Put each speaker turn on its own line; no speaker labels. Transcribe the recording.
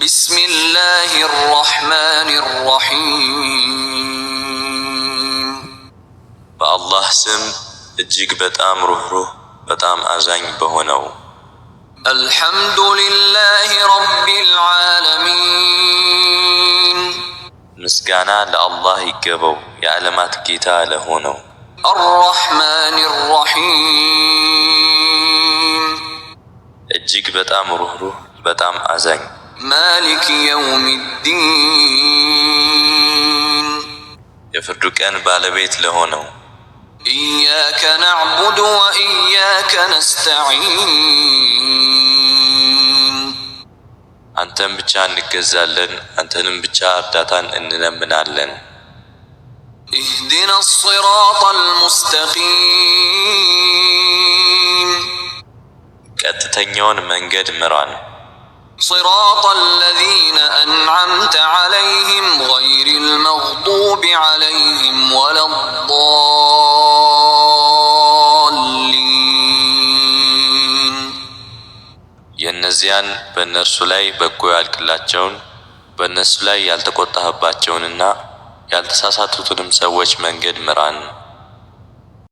بسم الله الرحمن الرحيم
በአላህ ስም እጅግ በጣም ሩህሩህ በጣም አዛኝ በሆነው
الحمد لله رب العالمين
ምስጋና ለአላህ ይገባው የዓለማት ጌታ ለሆነው
الرحمن الرحيم
እጅግ በጣም ሩህሩህ በጣም አዛኝ
مالك يوم الدين
የፍርዱ ቀን ባለቤት ለሆነው
إياك نعبد وإياك نستعين
አንተን ብቻ እንገዛለን አንተንም ብቻ እርዳታን እንለምናለን
اهدنا الصراط المستقيم
ቀጥተኛውን መንገድ ምራን
صراط الذين أنعمت عليهم غير المغضوب عليهم ولا الضالين
የነዚያን በእነርሱ ላይ በጎ ያልክላቸውን በእነሱ ላይ ያልተቆጣህባቸውንና ያልተሳሳቱትንም ሰዎች መንገድ ምራን